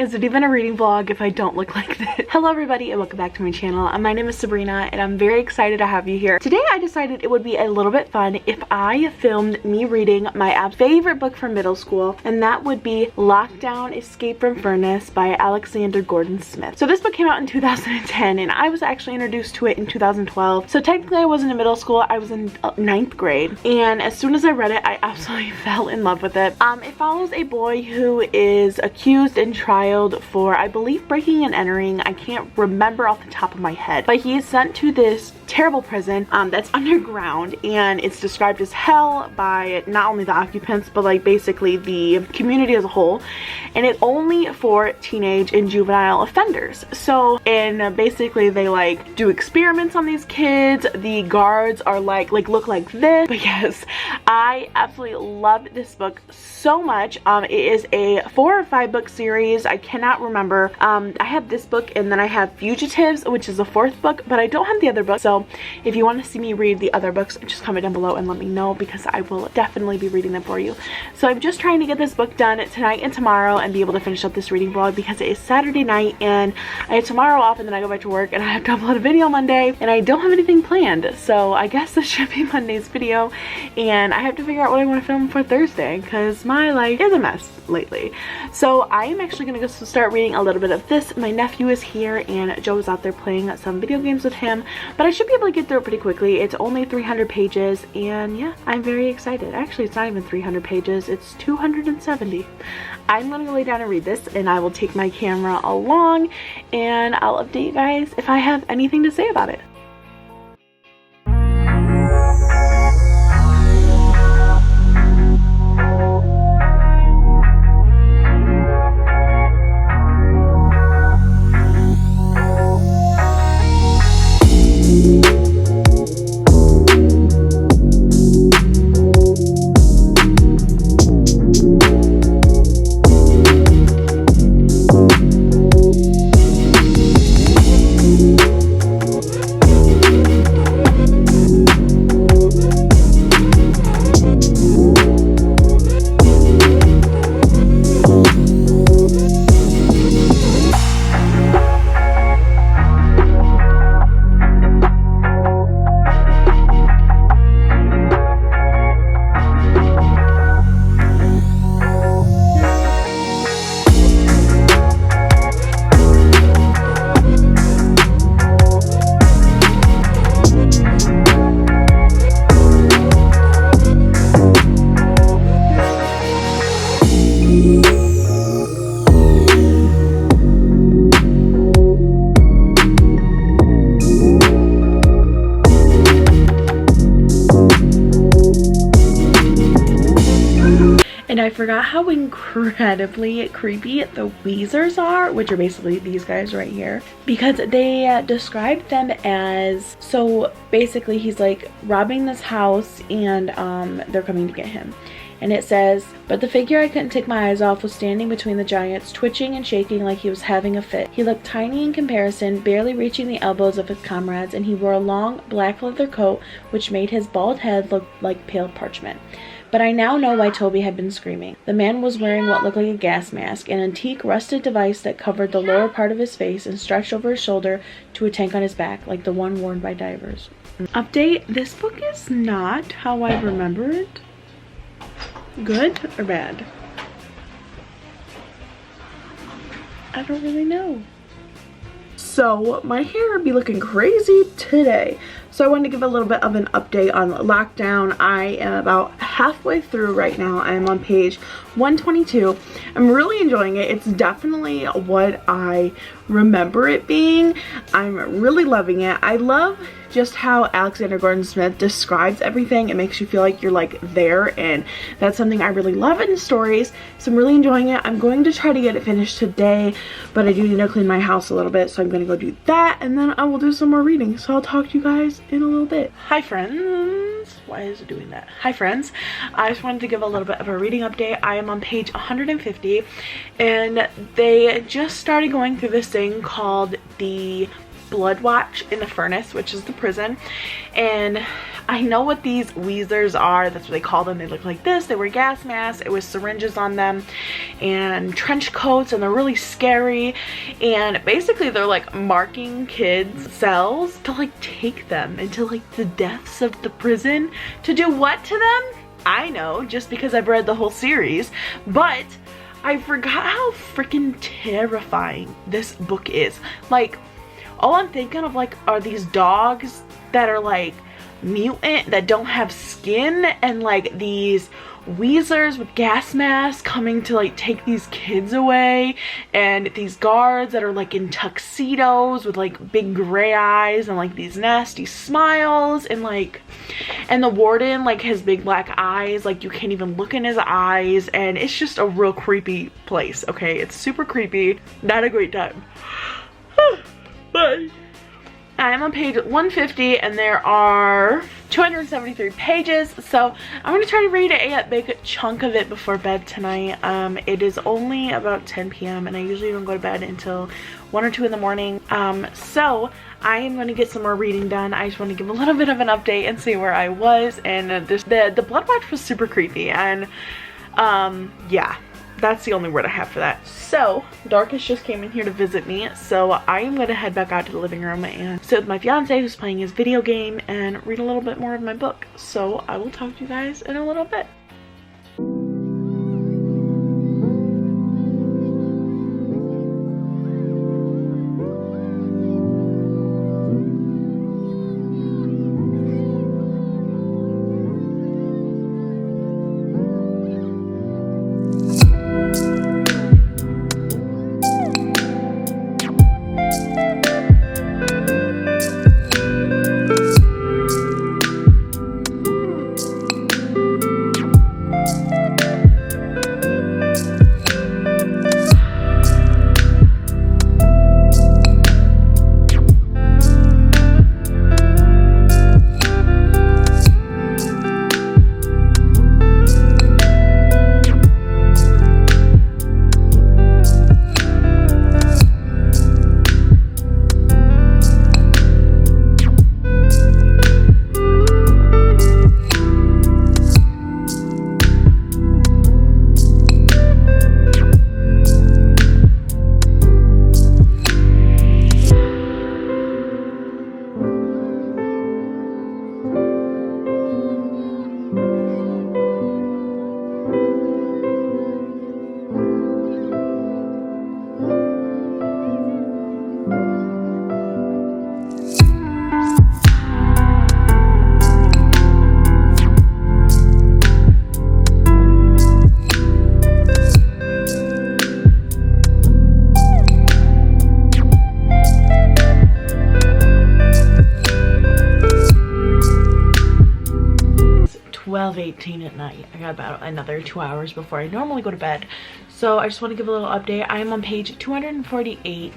is it even a reading vlog if I don't look like this? Hello everybody and welcome back to my channel. My name is Sabrina and I'm very excited to have you here. Today I decided it would be a little bit fun if I filmed me reading my favorite book from middle school, and that would be Lockdown Escape from Furnace by Alexander Gordon Smith. So this book came out in 2010 and I was actually introduced to it in 2012. So technically I wasn't in middle school, I was in 9th grade, and as soon as I read it I absolutely fell in love with it. It follows a boy who is accused and trialed for, I believe, breaking and entering. I can't remember off the top of my head, but he is sent to this terrible prison that's underground, and it's described as hell by not only the occupants but like basically the community as a whole, and it's only for teenage and juvenile offenders. So basically they like do experiments on these kids. The guards are like look like this. But yes, I absolutely love this book so much. It is a 4 or 5 book series. I cannot remember. I have this book and then I have Fugitives, which is the 4th book, but I don't have the other book. So if you want to see me read the other books, just comment down below and let me know, because I will definitely be reading them for you. So I'm just trying to get this book done tonight and tomorrow and be able to finish up this reading vlog, because it is Saturday night and I have tomorrow off and then I go back to work and I have to upload a video Monday and I don't have anything planned. So I guess this should be Monday's video, and I have to figure out what I want to film for Thursday because my life is a mess lately. So I am actually going to go start reading a little bit of this. My nephew is here and Joe is out there playing some video games with him, but I should be able to get through it pretty quickly. It's only 300 pages and yeah, I'm very excited. Actually, it's not even 300 pages, it's 270. I'm gonna go lay down and read this, and I will take my camera along and I'll update you guys if I have anything to say about it. And I forgot how incredibly creepy the Weezers are, which are basically these guys right here, because they described them as, so basically he's like robbing this house and they're coming to get him. And it says, but the figure I couldn't take my eyes off was standing between the giants, twitching and shaking like he was having a fit. He looked tiny in comparison, barely reaching the elbows of his comrades, and he wore a long black leather coat which made his bald head look like pale parchment. But I now know why Toby had been screaming. The man was wearing what looked like a gas mask, an antique rusted device that covered the lower part of his face and stretched over his shoulder to a tank on his back, like the one worn by divers. Update: this book is not how I remember it. Good or bad? I don't really know. So my hair be looking crazy today. So I wanted to give a little bit of an update on Lockdown. I am about halfway through right now. I'm on page 122. I'm really enjoying it. It's definitely what I remember it being. I'm really loving it. I love just how Alexander Gordon Smith describes everything. It makes you feel like you're like there, and that's something I really love in stories. So I'm really enjoying it. I'm going to try to get it finished today, but I do need to clean my house a little bit, so I'm going to go do that, and then I will do some more reading. So I'll talk to you guys in a little bit. Hi friends. Why is it doing that? Hi friends. I just wanted to give a little bit of a reading update. I am on page 150 and they just started going through this thing called the blood watch in the furnace, which is the prison. And I know what these Weezers are. That's what they call them. They look like this. They wear gas masks. It was syringes on them and trench coats, and they're really scary. And basically they're like marking kids' cells to like take them into like the depths of the prison. To do what to them? I know, just because I've read the whole series, but I forgot how freaking terrifying this book is. Like, all I'm thinking of like are these dogs that are like mutant, that don't have skin, and like these Weezers with gas masks coming to like take these kids away, and these guards that are like in tuxedos with like big gray eyes and like these nasty smiles, and like, and the warden like has big black eyes, like you can't even look in his eyes, and it's just a real creepy place. Okay, it's super creepy. Not a great time. But I'm on page 150 and there are 273 pages, so I'm going to try to read a big chunk of it before bed tonight. It is only about 10 p.m. and I usually don't go to bed until 1 or 2 in the morning. So I am going to get some more reading done. I just want to give a little bit of an update and see where I was, and the blood watch was super creepy, and yeah. That's the only word I have for that. So, Darkus just came in here to visit me, so I am going to head back out to the living room and sit with my fiance who's playing his video game and read a little bit more of my book. So, I will talk to you guys in a little bit. 12:18 at night. I got about another 2 hours before I normally go to bed. So I just want to give a little update. I am on page 248.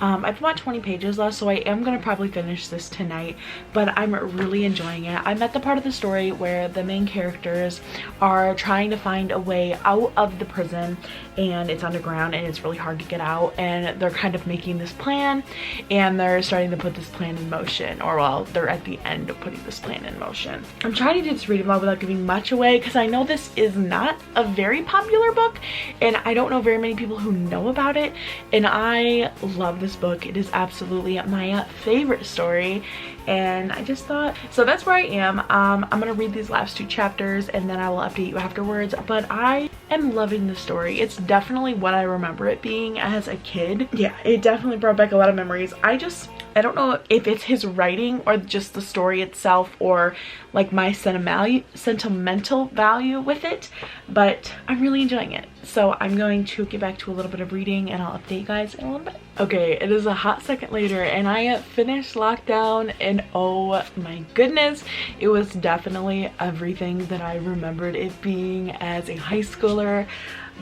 I have about 20 pages left, so I am going to probably finish this tonight, but I'm really enjoying it. I'm at the part of the story where the main characters are trying to find a way out of the prison, and it's underground and it's really hard to get out, and they're kind of making this plan, and they're starting to put this plan in motion, or well, they're at the end of putting this plan in motion. I'm trying to do this reading vlog without giving much away because I know this is not a very popular book and I don't know very many people who know about it, and I love this book. It is absolutely my favorite story, and I just thought, so that's where I am. I'm gonna read these last 2 chapters and then I will update you afterwards, but I am loving the story. It's definitely what I remember it being as a kid. Yeah, it definitely brought back a lot of memories. I don't know if it's his writing or just the story itself or like my sentimental value with it, but I'm really enjoying it. So I'm going to get back to a little bit of reading and I'll update you guys in a little bit. Okay, it is a hot second later and I finished lockdown, and oh my goodness, it was definitely everything that I remembered it being as a high schooler.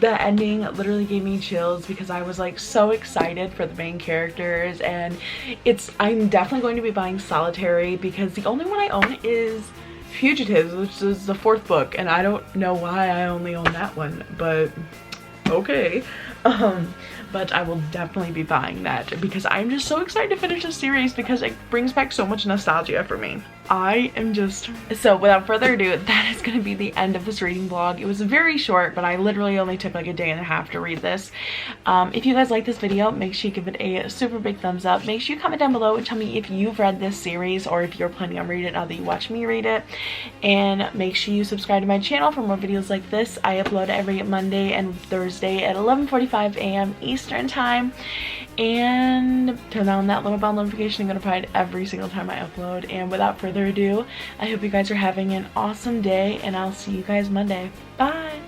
The ending literally gave me chills because I was like so excited for the main characters, and I'm definitely going to be buying Solitary because the only one I own is Fugitives, which is the 4th book, and I don't know why I only own that one, but okay. but I will definitely be buying that because I'm just so excited to finish this series because it brings back so much nostalgia for me. I am just... So without further ado, that is going to be the end of this reading vlog. It was very short, but I literally only took like a day and a half to read this. If you guys like this video, make sure you give it a super big thumbs up. Make sure you comment down below and tell me if you've read this series or if you're planning on reading it now that you watch me read it. And make sure you subscribe to my channel for more videos like this. I upload every Monday and Thursday at 11:45 a.m. Eastern time. And turn on that little bell notification. I'm notified every single time I upload. And without further ado, I hope you guys are having an awesome day, and I'll see you guys Monday. Bye!